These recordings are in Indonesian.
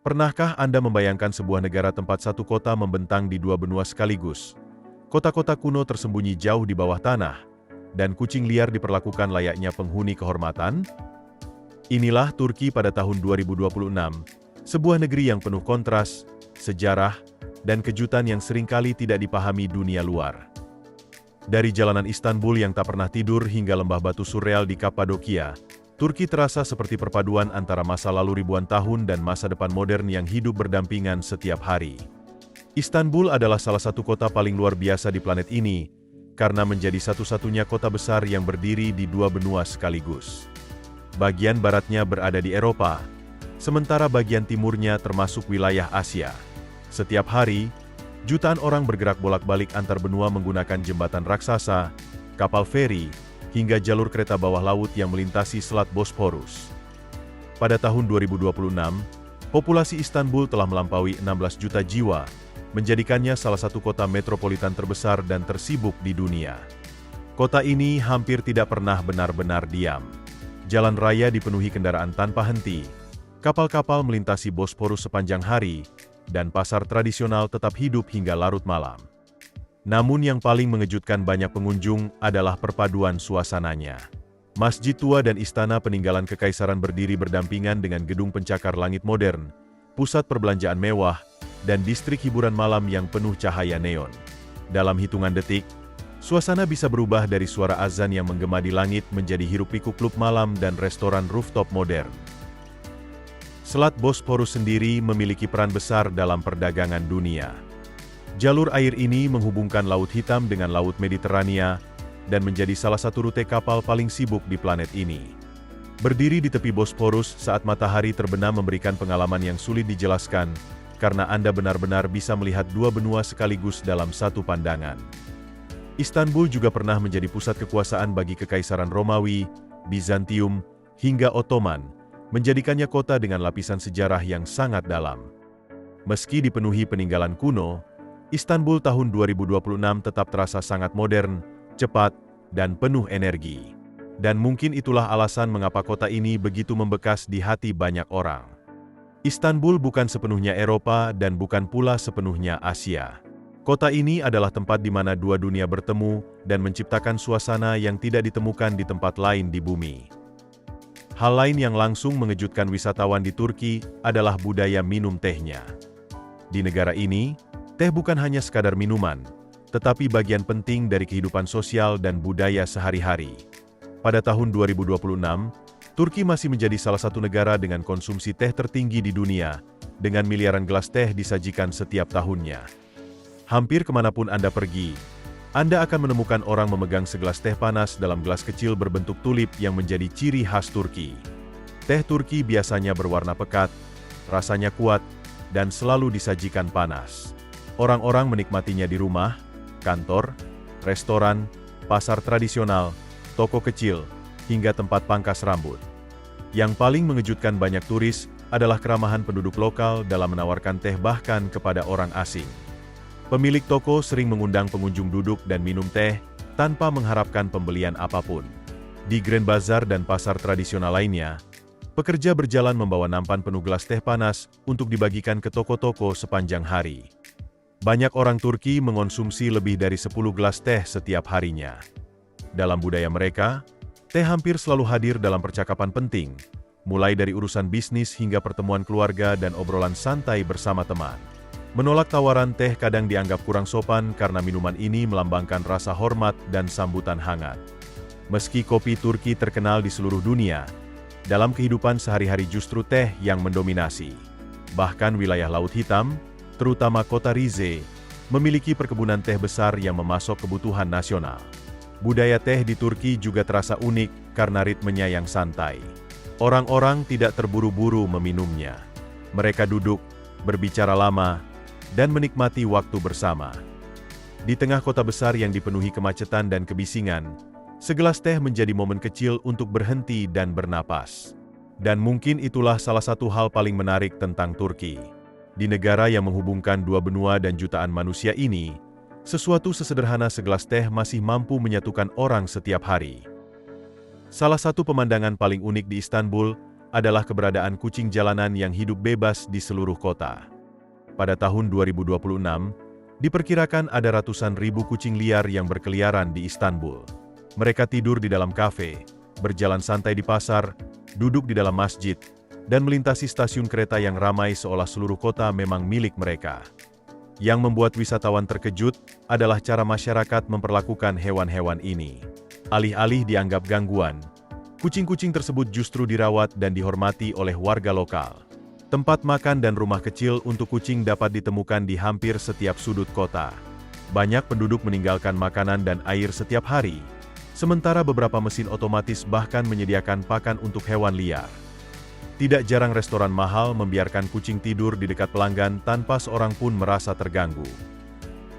Pernahkah Anda membayangkan sebuah negara tempat satu kota membentang di dua benua sekaligus? Kota-kota kuno tersembunyi jauh di bawah tanah, dan kucing liar diperlakukan layaknya penghuni kehormatan? Inilah Turki pada tahun 2026, sebuah negeri yang penuh kontras, sejarah, dan kejutan yang seringkali tidak dipahami dunia luar. Dari jalanan Istanbul yang tak pernah tidur hingga lembah batu surreal di Kapadokia, Turki terasa seperti perpaduan antara masa lalu ribuan tahun dan masa depan modern yang hidup berdampingan setiap hari. Istanbul adalah salah satu kota paling luar biasa di planet ini, karena menjadi satu-satunya kota besar yang berdiri di dua benua sekaligus. Bagian baratnya berada di Eropa, sementara bagian timurnya termasuk wilayah Asia. Setiap hari, jutaan orang bergerak bolak-balik antar benua menggunakan jembatan raksasa, kapal feri, hingga jalur kereta bawah laut yang melintasi Selat Bosporus. Pada tahun 2026, populasi Istanbul telah melampaui 16 juta jiwa, menjadikannya salah satu kota metropolitan terbesar dan tersibuk di dunia. Kota ini hampir tidak pernah benar-benar diam. Jalan raya dipenuhi kendaraan tanpa henti, kapal-kapal melintasi Bosporus sepanjang hari, dan pasar tradisional tetap hidup hingga larut malam. Namun yang paling mengejutkan banyak pengunjung adalah perpaduan suasananya. Masjid tua dan istana peninggalan kekaisaran berdiri berdampingan dengan gedung pencakar langit modern, pusat perbelanjaan mewah, dan distrik hiburan malam yang penuh cahaya neon. Dalam hitungan detik, suasana bisa berubah dari suara azan yang menggema di langit menjadi hiruk-pikuk klub malam dan restoran rooftop modern. Selat Bosporus sendiri memiliki peran besar dalam perdagangan dunia. Jalur air ini menghubungkan Laut Hitam dengan Laut Mediterania dan menjadi salah satu rute kapal paling sibuk di planet ini. Berdiri di tepi Bosporus saat matahari terbenam memberikan pengalaman yang sulit dijelaskan, karena Anda benar-benar bisa melihat dua benua sekaligus dalam satu pandangan. Istanbul juga pernah menjadi pusat kekuasaan bagi Kekaisaran Romawi, Bizantium, hingga Ottoman, menjadikannya kota dengan lapisan sejarah yang sangat dalam. Meski dipenuhi peninggalan kuno, Istanbul tahun 2026 tetap terasa sangat modern, cepat, dan penuh energi. Dan mungkin itulah alasan mengapa kota ini begitu membekas di hati banyak orang. Istanbul bukan sepenuhnya Eropa dan bukan pula sepenuhnya Asia. Kota ini adalah tempat di mana dua dunia bertemu dan menciptakan suasana yang tidak ditemukan di tempat lain di bumi. Hal lain yang langsung mengejutkan wisatawan di Turki adalah budaya minum tehnya. Di negara ini, teh bukan hanya sekadar minuman, tetapi bagian penting dari kehidupan sosial dan budaya sehari-hari. Pada tahun 2026, Turki masih menjadi salah satu negara dengan konsumsi teh tertinggi di dunia, dengan miliaran gelas teh disajikan setiap tahunnya. Hampir kemanapun Anda pergi, Anda akan menemukan orang memegang segelas teh panas dalam gelas kecil berbentuk tulip yang menjadi ciri khas Turki. Teh Turki biasanya berwarna pekat, rasanya kuat, dan selalu disajikan panas. Orang-orang menikmatinya di rumah, kantor, restoran, pasar tradisional, toko kecil, hingga tempat pangkas rambut. Yang paling mengejutkan banyak turis adalah keramahan penduduk lokal dalam menawarkan teh bahkan kepada orang asing. Pemilik toko sering mengundang pengunjung duduk dan minum teh tanpa mengharapkan pembelian apapun. Di Grand Bazaar dan pasar tradisional lainnya, pekerja berjalan membawa nampan penuh gelas teh panas untuk dibagikan ke toko-toko sepanjang hari. Banyak orang Turki mengonsumsi lebih dari 10 gelas teh setiap harinya. Dalam budaya mereka, teh hampir selalu hadir dalam percakapan penting, mulai dari urusan bisnis hingga pertemuan keluarga dan obrolan santai bersama teman. Menolak tawaran teh kadang dianggap kurang sopan karena minuman ini melambangkan rasa hormat dan sambutan hangat. Meski kopi Turki terkenal di seluruh dunia, dalam kehidupan sehari-hari justru teh yang mendominasi. Bahkan wilayah Laut Hitam, terutama kota Rize, memiliki perkebunan teh besar yang memasok kebutuhan nasional. Budaya teh di Turki juga terasa unik karena ritmenya yang santai. Orang-orang tidak terburu-buru meminumnya. Mereka duduk, berbicara lama, dan menikmati waktu bersama. Di tengah kota besar yang dipenuhi kemacetan dan kebisingan, segelas teh menjadi momen kecil untuk berhenti dan bernapas. Dan mungkin itulah salah satu hal paling menarik tentang Turki. Di negara yang menghubungkan dua benua dan jutaan manusia ini, sesuatu sesederhana segelas teh masih mampu menyatukan orang setiap hari. Salah satu pemandangan paling unik di Istanbul adalah keberadaan kucing jalanan yang hidup bebas di seluruh kota. Pada tahun 2026, diperkirakan ada ratusan ribu kucing liar yang berkeliaran di Istanbul. Mereka tidur di dalam kafe, berjalan santai di pasar, duduk di dalam masjid, dan melintasi stasiun kereta yang ramai seolah seluruh kota memang milik mereka. Yang membuat wisatawan terkejut adalah cara masyarakat memperlakukan hewan-hewan ini. Alih-alih dianggap gangguan, kucing-kucing tersebut justru dirawat dan dihormati oleh warga lokal. Tempat makan dan rumah kecil untuk kucing dapat ditemukan di hampir setiap sudut kota. Banyak penduduk meninggalkan makanan dan air setiap hari, sementara beberapa mesin otomatis bahkan menyediakan pakan untuk hewan liar. Tidak jarang restoran mahal membiarkan kucing tidur di dekat pelanggan tanpa seorang pun merasa terganggu.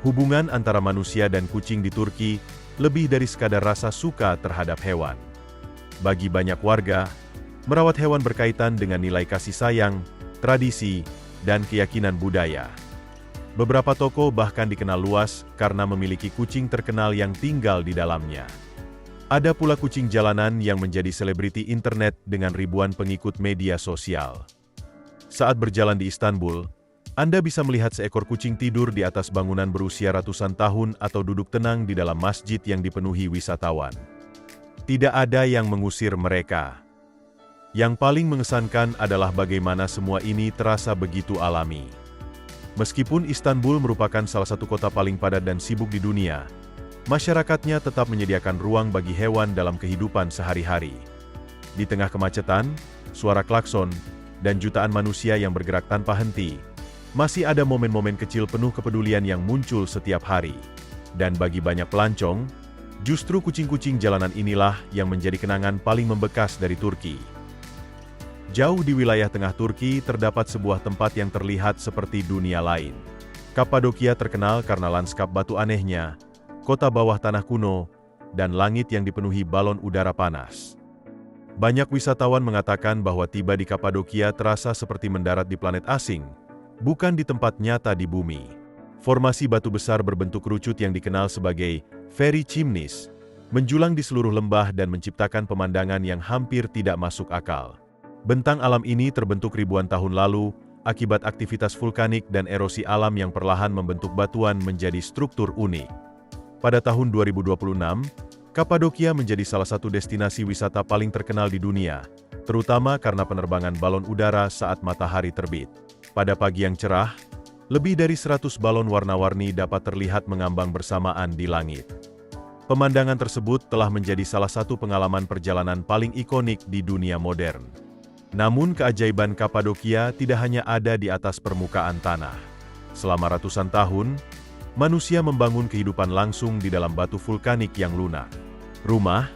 Hubungan antara manusia dan kucing di Turki lebih dari sekadar rasa suka terhadap hewan. Bagi banyak warga, merawat hewan berkaitan dengan nilai kasih sayang, tradisi, dan keyakinan budaya. Beberapa toko bahkan dikenal luas karena memiliki kucing terkenal yang tinggal di dalamnya. Ada pula kucing jalanan yang menjadi selebriti internet dengan ribuan pengikut media sosial. Saat berjalan di Istanbul, Anda bisa melihat seekor kucing tidur di atas bangunan berusia ratusan tahun atau duduk tenang di dalam masjid yang dipenuhi wisatawan. Tidak ada yang mengusir mereka. Yang paling mengesankan adalah bagaimana semua ini terasa begitu alami. Meskipun Istanbul merupakan salah satu kota paling padat dan sibuk di dunia, masyarakatnya tetap menyediakan ruang bagi hewan dalam kehidupan sehari-hari. Di tengah kemacetan, suara klakson, dan jutaan manusia yang bergerak tanpa henti, masih ada momen-momen kecil penuh kepedulian yang muncul setiap hari. Dan bagi banyak pelancong, justru kucing-kucing jalanan inilah yang menjadi kenangan paling membekas dari Turki. Jauh di wilayah tengah Turki terdapat sebuah tempat yang terlihat seperti dunia lain. Kapadokia terkenal karena lanskap batu anehnya, kota bawah tanah kuno, dan langit yang dipenuhi balon udara panas. Banyak wisatawan mengatakan bahwa tiba di Kapadokia terasa seperti mendarat di planet asing, bukan di tempat nyata di bumi. Formasi batu besar berbentuk kerucut yang dikenal sebagai fairy chimneys, menjulang di seluruh lembah dan menciptakan pemandangan yang hampir tidak masuk akal. Bentang alam ini terbentuk ribuan tahun lalu, akibat aktivitas vulkanik dan erosi alam yang perlahan membentuk batuan menjadi struktur unik. Pada tahun 2026, Kapadokia menjadi salah satu destinasi wisata paling terkenal di dunia, terutama karena penerbangan balon udara saat matahari terbit. Pada pagi yang cerah, lebih dari 100 balon warna-warni dapat terlihat mengambang bersamaan di langit. Pemandangan tersebut telah menjadi salah satu pengalaman perjalanan paling ikonik di dunia modern. Namun keajaiban Kapadokia tidak hanya ada di atas permukaan tanah. Selama ratusan tahun, manusia membangun kehidupan langsung di dalam batu vulkanik yang lunak. Rumah,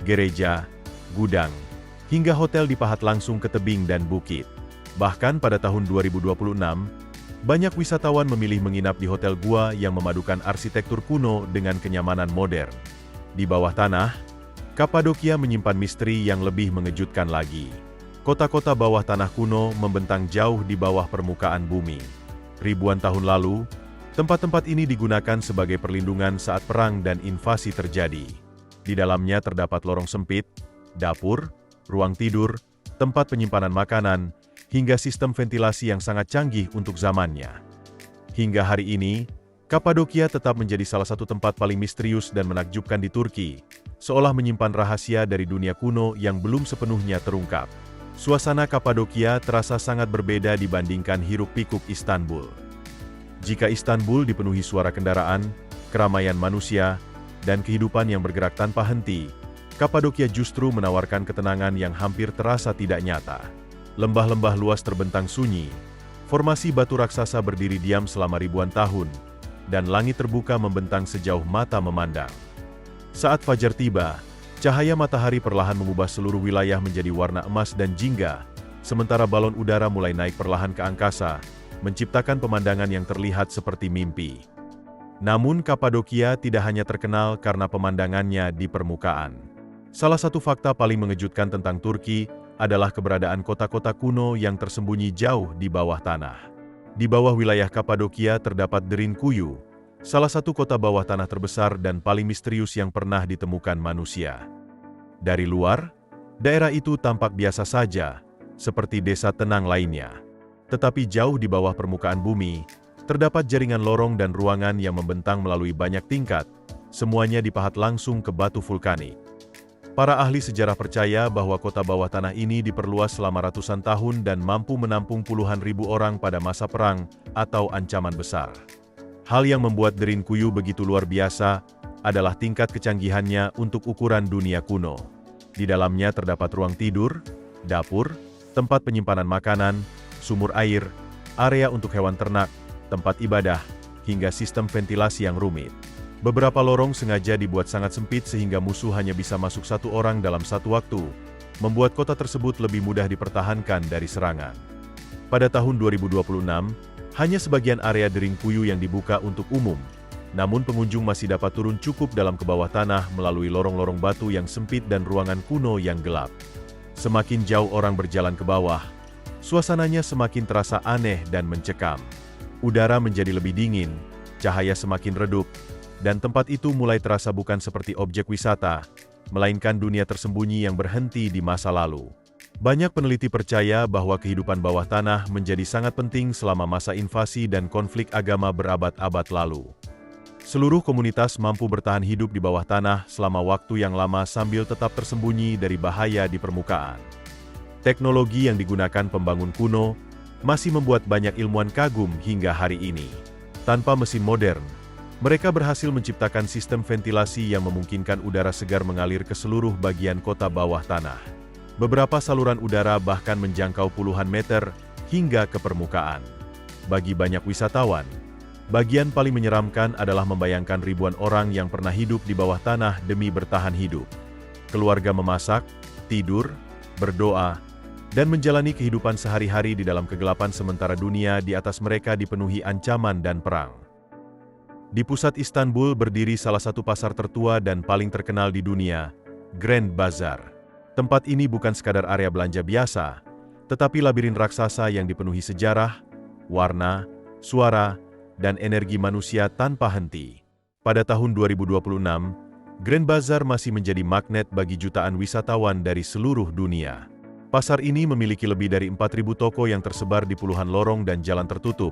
gereja, gudang, hingga hotel dipahat langsung ke tebing dan bukit. Bahkan pada tahun 2026, banyak wisatawan memilih menginap di hotel gua yang memadukan arsitektur kuno dengan kenyamanan modern. Di bawah tanah, Kapadokia menyimpan misteri yang lebih mengejutkan lagi. Kota-kota bawah tanah kuno membentang jauh di bawah permukaan bumi. Ribuan tahun lalu, tempat-tempat ini digunakan sebagai perlindungan saat perang dan invasi terjadi. Di dalamnya terdapat lorong sempit, dapur, ruang tidur, tempat penyimpanan makanan, hingga sistem ventilasi yang sangat canggih untuk zamannya. Hingga hari ini, Kapadokia tetap menjadi salah satu tempat paling misterius dan menakjubkan di Turki, seolah menyimpan rahasia dari dunia kuno yang belum sepenuhnya terungkap. Suasana Kapadokia terasa sangat berbeda dibandingkan hiruk-pikuk Istanbul. Jika Istanbul dipenuhi suara kendaraan, keramaian manusia, dan kehidupan yang bergerak tanpa henti, Kapadokia justru menawarkan ketenangan yang hampir terasa tidak nyata. Lembah-lembah luas terbentang sunyi, formasi batu raksasa berdiri diam selama ribuan tahun, dan langit terbuka membentang sejauh mata memandang. Saat fajar tiba, cahaya matahari perlahan mengubah seluruh wilayah menjadi warna emas dan jingga, sementara balon udara mulai naik perlahan ke angkasa, menciptakan pemandangan yang terlihat seperti mimpi. Namun Kapadokia tidak hanya terkenal karena pemandangannya di permukaan. Salah satu fakta paling mengejutkan tentang Turki adalah keberadaan kota-kota kuno yang tersembunyi jauh di bawah tanah. Di bawah wilayah Kapadokia terdapat Derinkuyu, salah satu kota bawah tanah terbesar dan paling misterius yang pernah ditemukan manusia. Dari luar, daerah itu tampak biasa saja, seperti desa tenang lainnya. Tetapi jauh di bawah permukaan bumi, terdapat jaringan lorong dan ruangan yang membentang melalui banyak tingkat, semuanya dipahat langsung ke batu vulkanik. Para ahli sejarah percaya bahwa kota bawah tanah ini diperluas selama ratusan tahun dan mampu menampung puluhan ribu orang pada masa perang atau ancaman besar. Hal yang membuat Derinkuyu begitu luar biasa adalah tingkat kecanggihannya untuk ukuran dunia kuno. Di dalamnya terdapat ruang tidur, dapur, tempat penyimpanan makanan, sumur air, area untuk hewan ternak, tempat ibadah, hingga sistem ventilasi yang rumit. Beberapa lorong sengaja dibuat sangat sempit sehingga musuh hanya bisa masuk satu orang dalam satu waktu, membuat kota tersebut lebih mudah dipertahankan dari serangan. Pada tahun 2026, hanya sebagian area Derinkuyu yang dibuka untuk umum, namun pengunjung masih dapat turun cukup dalam ke bawah tanah melalui lorong-lorong batu yang sempit dan ruangan kuno yang gelap. Semakin jauh orang berjalan ke bawah, suasananya semakin terasa aneh dan mencekam. Udara menjadi lebih dingin, cahaya semakin redup, dan tempat itu mulai terasa bukan seperti objek wisata, melainkan dunia tersembunyi yang berhenti di masa lalu. Banyak peneliti percaya bahwa kehidupan bawah tanah menjadi sangat penting selama masa invasi dan konflik agama berabad-abad lalu. Seluruh komunitas mampu bertahan hidup di bawah tanah selama waktu yang lama sambil tetap tersembunyi dari bahaya di permukaan. Teknologi yang digunakan pembangun kuno masih membuat banyak ilmuwan kagum hingga hari ini. Tanpa mesin modern, mereka berhasil menciptakan sistem ventilasi yang memungkinkan udara segar mengalir ke seluruh bagian kota bawah tanah. Beberapa saluran udara bahkan menjangkau puluhan meter hingga ke permukaan. Bagi banyak wisatawan, bagian paling menyeramkan adalah membayangkan ribuan orang yang pernah hidup di bawah tanah demi bertahan hidup. Keluarga memasak, tidur, berdoa, dan menjalani kehidupan sehari-hari di dalam kegelapan sementara dunia di atas mereka dipenuhi ancaman dan perang. Di pusat Istanbul berdiri salah satu pasar tertua dan paling terkenal di dunia, Grand Bazaar. Tempat ini bukan sekadar area belanja biasa, tetapi labirin raksasa yang dipenuhi sejarah, warna, suara, dan energi manusia tanpa henti. Pada tahun 2026, Grand Bazaar masih menjadi magnet bagi jutaan wisatawan dari seluruh dunia. Pasar ini memiliki lebih dari 4.000 toko yang tersebar di puluhan lorong dan jalan tertutup,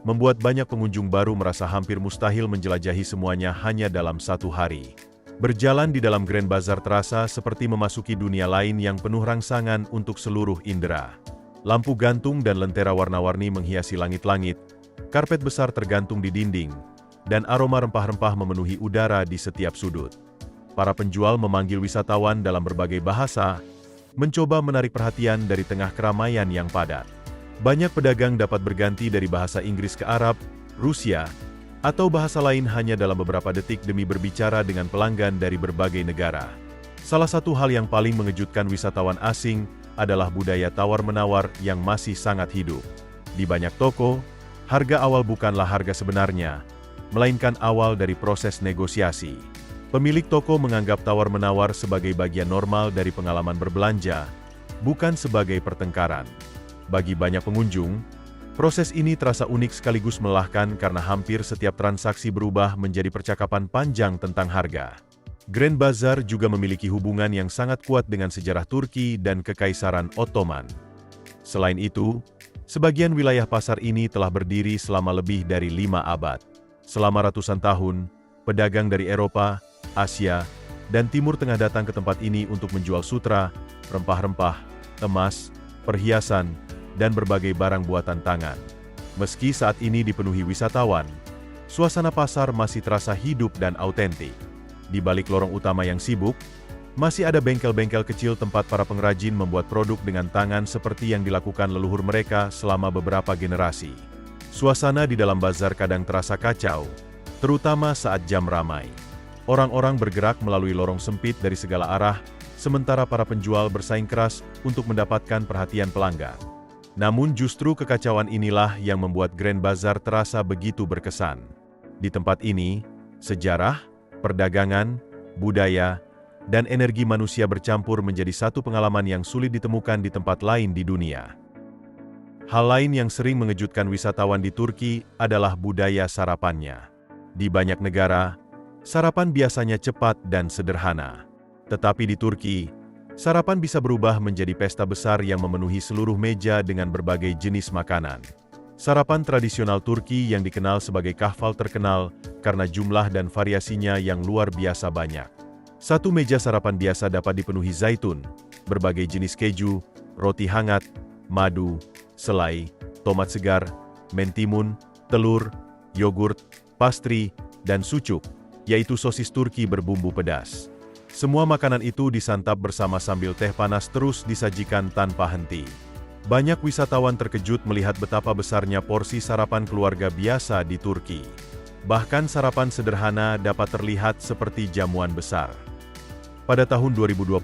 membuat banyak pengunjung baru merasa hampir mustahil menjelajahi semuanya hanya dalam satu hari. Berjalan di dalam Grand Bazaar terasa seperti memasuki dunia lain yang penuh rangsangan untuk seluruh indera. Lampu gantung dan lentera warna-warni menghiasi langit-langit, karpet besar tergantung di dinding, dan aroma rempah-rempah memenuhi udara di setiap sudut. Para penjual memanggil wisatawan dalam berbagai bahasa, mencoba menarik perhatian dari tengah keramaian yang padat. Banyak pedagang dapat berganti dari bahasa Inggris ke Arab, Rusia, atau bahasa lain hanya dalam beberapa detik demi berbicara dengan pelanggan dari berbagai negara. Salah satu hal yang paling mengejutkan wisatawan asing adalah budaya tawar-menawar yang masih sangat hidup. Di banyak toko, harga awal bukanlah harga sebenarnya, melainkan awal dari proses negosiasi. Pemilik toko menganggap tawar-menawar sebagai bagian normal dari pengalaman berbelanja, bukan sebagai pertengkaran. Bagi banyak pengunjung, proses ini terasa unik sekaligus melelahkan karena hampir setiap transaksi berubah menjadi percakapan panjang tentang harga. Grand Bazaar juga memiliki hubungan yang sangat kuat dengan sejarah Turki dan Kekaisaran Ottoman. Selain itu, sebagian wilayah pasar ini telah berdiri selama lebih dari 5 abad. Selama ratusan tahun, pedagang dari Eropa, Asia, dan Timur Tengah datang ke tempat ini untuk menjual sutra, rempah-rempah, emas, perhiasan, dan berbagai barang buatan tangan. Meski saat ini dipenuhi wisatawan, suasana pasar masih terasa hidup dan autentik. Di balik lorong utama yang sibuk, masih ada bengkel-bengkel kecil tempat para pengrajin membuat produk dengan tangan seperti yang dilakukan leluhur mereka selama beberapa generasi. Suasana di dalam bazar kadang terasa kacau, terutama saat jam ramai. Orang-orang bergerak melalui lorong sempit dari segala arah, sementara para penjual bersaing keras untuk mendapatkan perhatian pelanggan. Namun justru kekacauan inilah yang membuat Grand Bazaar terasa begitu berkesan. Di tempat ini, sejarah, perdagangan, budaya, dan energi manusia bercampur menjadi satu pengalaman yang sulit ditemukan di tempat lain di dunia. Hal lain yang sering mengejutkan wisatawan di Turki adalah budaya sarapannya. Di banyak negara, sarapan biasanya cepat dan sederhana. Tetapi di Turki, Sarapan bisa berubah menjadi pesta besar yang memenuhi seluruh meja dengan berbagai jenis makanan. Sarapan tradisional Turki yang dikenal sebagai kahval terkenal karena jumlah dan variasinya yang luar biasa banyak. Satu meja sarapan biasa dapat dipenuhi zaitun, berbagai jenis keju, roti hangat, madu, selai, tomat segar, mentimun, telur, yogurt, pastry, dan sucuk, yaitu sosis Turki berbumbu pedas. Semua makanan itu disantap bersama sambil teh panas terus disajikan tanpa henti. Banyak wisatawan terkejut melihat betapa besarnya porsi sarapan keluarga biasa di Turki. Bahkan sarapan sederhana dapat terlihat seperti jamuan besar. Pada tahun 2026,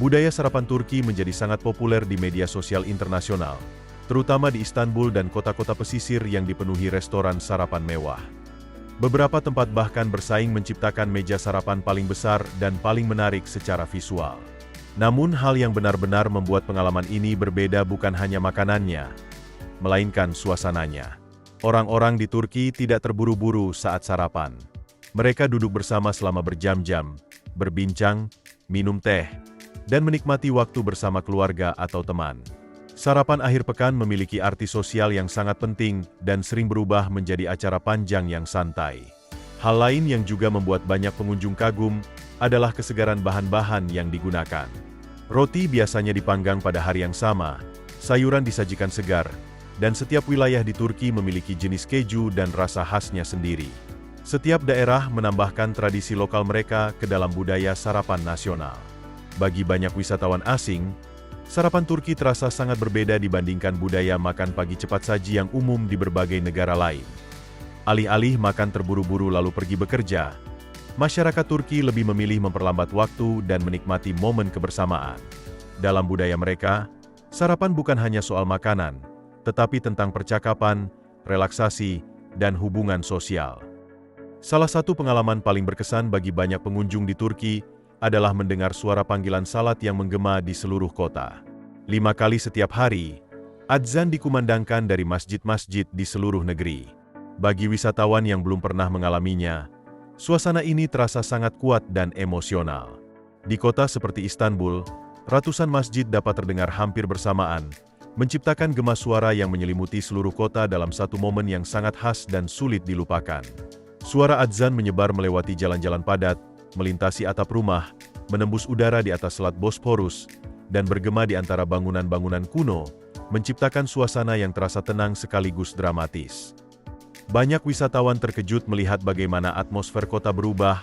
budaya sarapan Turki menjadi sangat populer di media sosial internasional, terutama di Istanbul dan kota-kota pesisir yang dipenuhi restoran sarapan mewah. Beberapa tempat bahkan bersaing menciptakan meja sarapan paling besar dan paling menarik secara visual. Namun hal yang benar-benar membuat pengalaman ini berbeda bukan hanya makanannya, melainkan suasananya. Orang-orang di Turki tidak terburu-buru saat sarapan. Mereka duduk bersama selama berjam-jam, berbincang, minum teh, dan menikmati waktu bersama keluarga atau teman. Sarapan akhir pekan memiliki arti sosial yang sangat penting dan sering berubah menjadi acara panjang yang santai. Hal lain yang juga membuat banyak pengunjung kagum adalah kesegaran bahan-bahan yang digunakan. Roti biasanya dipanggang pada hari yang sama, sayuran disajikan segar, dan setiap wilayah di Turki memiliki jenis keju dan rasa khasnya sendiri. Setiap daerah menambahkan tradisi lokal mereka ke dalam budaya sarapan nasional. Bagi banyak wisatawan asing, sarapan Turki terasa sangat berbeda dibandingkan budaya makan pagi cepat saji yang umum di berbagai negara lain. Alih-alih makan terburu-buru lalu pergi bekerja, masyarakat Turki lebih memilih memperlambat waktu dan menikmati momen kebersamaan. Dalam budaya mereka, sarapan bukan hanya soal makanan, tetapi tentang percakapan, relaksasi, dan hubungan sosial. Salah satu pengalaman paling berkesan bagi banyak pengunjung di Turki adalah mendengar suara panggilan salat yang menggema di seluruh kota. 5 kali setiap hari, adzan dikumandangkan dari masjid-masjid di seluruh negeri. Bagi wisatawan yang belum pernah mengalaminya, suasana ini terasa sangat kuat dan emosional. Di kota seperti Istanbul, ratusan masjid dapat terdengar hampir bersamaan, menciptakan gema suara yang menyelimuti seluruh kota dalam satu momen yang sangat khas dan sulit dilupakan. Suara adzan menyebar melewati jalan-jalan padat, melintasi atap rumah, menembus udara di atas Selat Bosporus, dan bergema di antara bangunan-bangunan kuno, menciptakan suasana yang terasa tenang sekaligus dramatis. Banyak wisatawan terkejut melihat bagaimana atmosfer kota berubah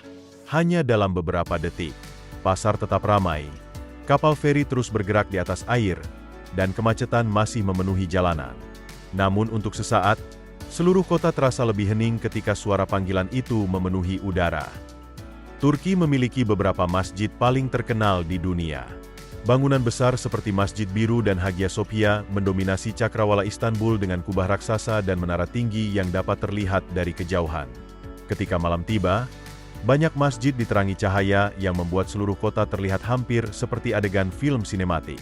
hanya dalam beberapa detik. Pasar tetap ramai, kapal feri terus bergerak di atas air, dan kemacetan masih memenuhi jalanan. Namun untuk sesaat, seluruh kota terasa lebih hening ketika suara panggilan itu memenuhi udara. Turki memiliki beberapa masjid paling terkenal di dunia. Bangunan besar seperti Masjid Biru dan Hagia Sophia mendominasi cakrawala Istanbul dengan kubah raksasa dan menara tinggi yang dapat terlihat dari kejauhan. Ketika malam tiba, banyak masjid diterangi cahaya yang membuat seluruh kota terlihat hampir seperti adegan film sinematik.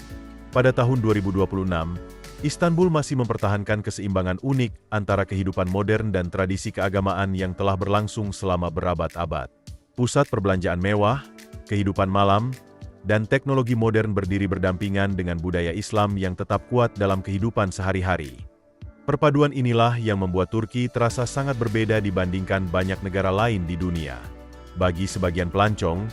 Pada tahun 2026, Istanbul masih mempertahankan keseimbangan unik antara kehidupan modern dan tradisi keagamaan yang telah berlangsung selama berabad-abad. Pusat perbelanjaan mewah, kehidupan malam, dan teknologi modern berdiri berdampingan dengan budaya Islam yang tetap kuat dalam kehidupan sehari-hari. Perpaduan inilah yang membuat Turki terasa sangat berbeda dibandingkan banyak negara lain di dunia. Bagi sebagian pelancong,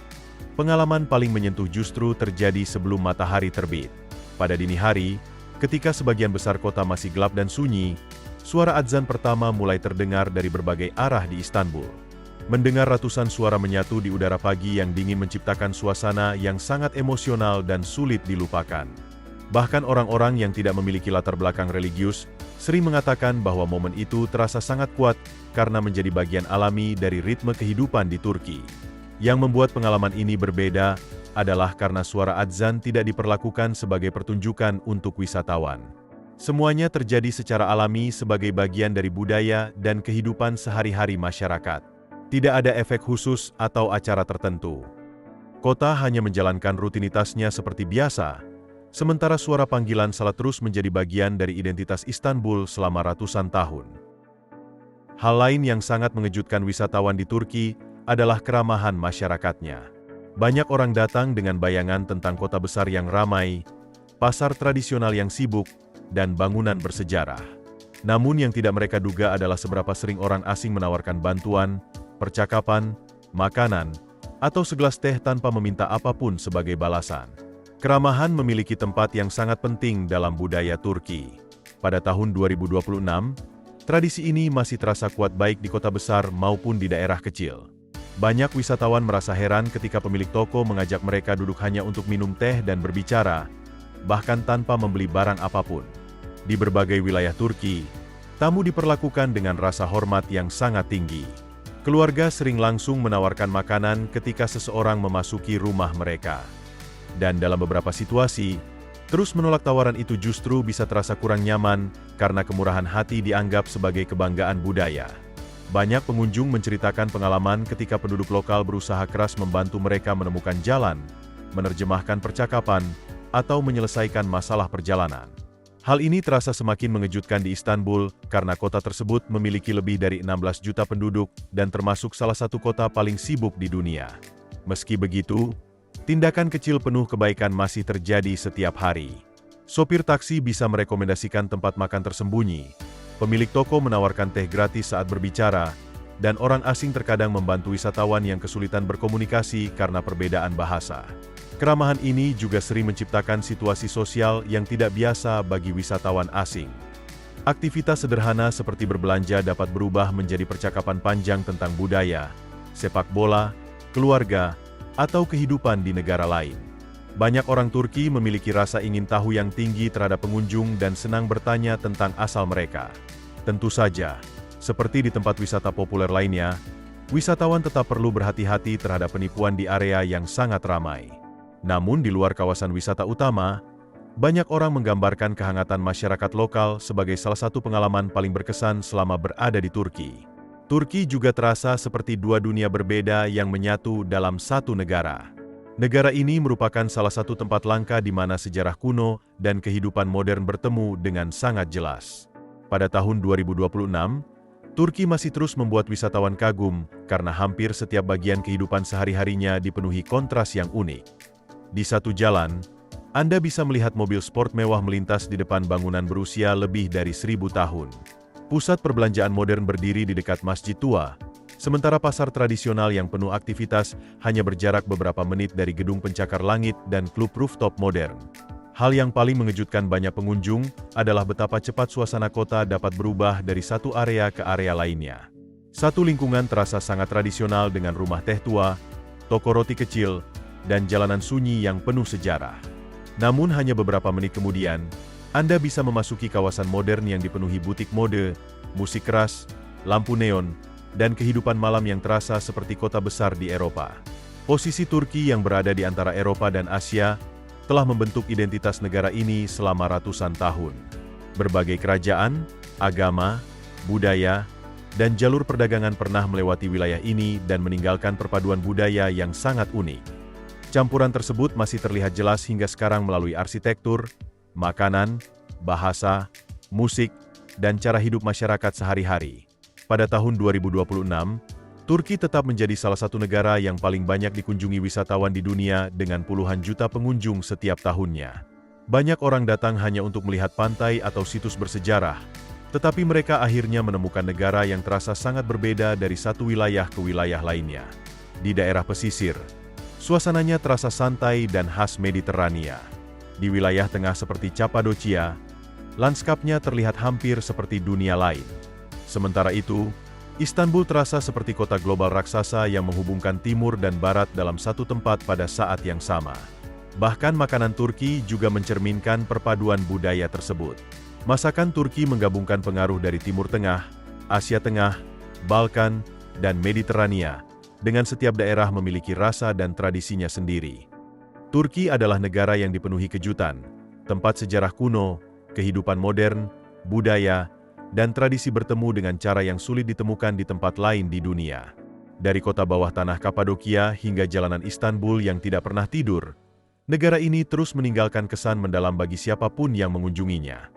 pengalaman paling menyentuh justru terjadi sebelum matahari terbit. Pada dini hari, ketika sebagian besar kota masih gelap dan sunyi, suara adzan pertama mulai terdengar dari berbagai arah di Istanbul. Mendengar ratusan suara menyatu di udara pagi yang dingin menciptakan suasana yang sangat emosional dan sulit dilupakan. Bahkan orang-orang yang tidak memiliki latar belakang religius sering mengatakan bahwa momen itu terasa sangat kuat karena menjadi bagian alami dari ritme kehidupan di Turki. Yang membuat pengalaman ini berbeda adalah karena suara adzan tidak diperlakukan sebagai pertunjukan untuk wisatawan. Semuanya terjadi secara alami sebagai bagian dari budaya dan kehidupan sehari-hari masyarakat. Tidak ada efek khusus atau acara tertentu. Kota hanya menjalankan rutinitasnya seperti biasa, sementara suara panggilan salat terus menjadi bagian dari identitas Istanbul selama ratusan tahun. Hal lain yang sangat mengejutkan wisatawan di Turki adalah keramahan masyarakatnya. Banyak orang datang dengan bayangan tentang kota besar yang ramai, pasar tradisional yang sibuk, dan bangunan bersejarah. Namun yang tidak mereka duga adalah seberapa sering orang asing menawarkan bantuan, percakapan, makanan, atau segelas teh tanpa meminta apapun sebagai balasan. Keramahan memiliki tempat yang sangat penting dalam budaya Turki. Pada tahun 2026, tradisi ini masih terasa kuat baik di kota besar maupun di daerah kecil. Banyak wisatawan merasa heran ketika pemilik toko mengajak mereka duduk hanya untuk minum teh dan berbicara, bahkan tanpa membeli barang apapun. Di berbagai wilayah Turki, tamu diperlakukan dengan rasa hormat yang sangat tinggi. Keluarga sering langsung menawarkan makanan ketika seseorang memasuki rumah mereka. Dan dalam beberapa situasi, terus menolak tawaran itu justru bisa terasa kurang nyaman karena kemurahan hati dianggap sebagai kebanggaan budaya. Banyak pengunjung menceritakan pengalaman ketika penduduk lokal berusaha keras membantu mereka menemukan jalan, menerjemahkan percakapan, atau menyelesaikan masalah perjalanan. Hal ini terasa semakin mengejutkan di Istanbul karena kota tersebut memiliki lebih dari 16 juta penduduk dan termasuk salah satu kota paling sibuk di dunia. Meski begitu, tindakan kecil penuh kebaikan masih terjadi setiap hari. Sopir taksi bisa merekomendasikan tempat makan tersembunyi, pemilik toko menawarkan teh gratis saat berbicara, dan orang asing terkadang membantu wisatawan yang kesulitan berkomunikasi karena perbedaan bahasa. Keramahan ini juga sering menciptakan situasi sosial yang tidak biasa bagi wisatawan asing. Aktivitas sederhana seperti berbelanja dapat berubah menjadi percakapan panjang tentang budaya, sepak bola, keluarga, atau kehidupan di negara lain. Banyak orang Turki memiliki rasa ingin tahu yang tinggi terhadap pengunjung dan senang bertanya tentang asal mereka. Tentu saja, seperti di tempat wisata populer lainnya, wisatawan tetap perlu berhati-hati terhadap penipuan di area yang sangat ramai. Namun di luar kawasan wisata utama, banyak orang menggambarkan kehangatan masyarakat lokal sebagai salah satu pengalaman paling berkesan selama berada di Turki. Turki juga terasa seperti dua dunia berbeda yang menyatu dalam satu negara. Negara ini merupakan salah satu tempat langka di mana sejarah kuno dan kehidupan modern bertemu dengan sangat jelas. Pada tahun 2026, Turki masih terus membuat wisatawan kagum karena hampir setiap bagian kehidupan sehari-harinya dipenuhi kontras yang unik. Di satu jalan, Anda bisa melihat mobil sport mewah melintas di depan bangunan berusia lebih dari 1000 tahun. Pusat perbelanjaan modern berdiri di dekat masjid tua, sementara pasar tradisional yang penuh aktivitas hanya berjarak beberapa menit dari gedung pencakar langit dan klub rooftop modern. Hal yang paling mengejutkan banyak pengunjung adalah betapa cepat suasana kota dapat berubah dari satu area ke area lainnya. Satu lingkungan terasa sangat tradisional dengan rumah teh tua, toko roti kecil, dan jalanan sunyi yang penuh sejarah. Namun hanya beberapa menit kemudian, Anda bisa memasuki kawasan modern yang dipenuhi butik mode, musik keras, lampu neon, dan kehidupan malam yang terasa seperti kota besar di Eropa. Posisi Turki yang berada di antara Eropa dan Asia telah membentuk identitas negara ini selama ratusan tahun. Berbagai kerajaan, agama, budaya, dan jalur perdagangan pernah melewati wilayah ini dan meninggalkan perpaduan budaya yang sangat unik. Campuran tersebut masih terlihat jelas hingga sekarang melalui arsitektur, makanan, bahasa, musik, dan cara hidup masyarakat sehari-hari. Pada tahun 2026, Turki tetap menjadi salah satu negara yang paling banyak dikunjungi wisatawan di dunia dengan puluhan juta pengunjung setiap tahunnya. Banyak orang datang hanya untuk melihat pantai atau situs bersejarah, tetapi mereka akhirnya menemukan negara yang terasa sangat berbeda dari satu wilayah ke wilayah lainnya. Di daerah pesisir, suasananya terasa santai dan khas Mediterania. Di wilayah tengah seperti Cappadocia, lanskapnya terlihat hampir seperti dunia lain. Sementara itu, Istanbul terasa seperti kota global raksasa yang menghubungkan timur dan barat dalam satu tempat pada saat yang sama. Bahkan makanan Turki juga mencerminkan perpaduan budaya tersebut. Masakan Turki menggabungkan pengaruh dari Timur Tengah, Asia Tengah, Balkan, dan Mediterania, dengan setiap daerah memiliki rasa dan tradisinya sendiri. Turki adalah negara yang dipenuhi kejutan, tempat sejarah kuno, kehidupan modern, budaya, dan tradisi bertemu dengan cara yang sulit ditemukan di tempat lain di dunia. Dari kota bawah tanah Kapadokia hingga jalanan Istanbul yang tidak pernah tidur, negara ini terus meninggalkan kesan mendalam bagi siapapun yang mengunjunginya.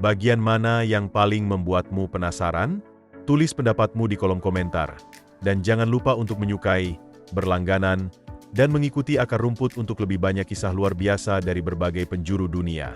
Bagian mana yang paling membuatmu penasaran? Tulis pendapatmu di kolom komentar. Dan jangan lupa untuk menyukai, berlangganan, dan mengikuti akar rumput untuk lebih banyak kisah luar biasa dari berbagai penjuru dunia.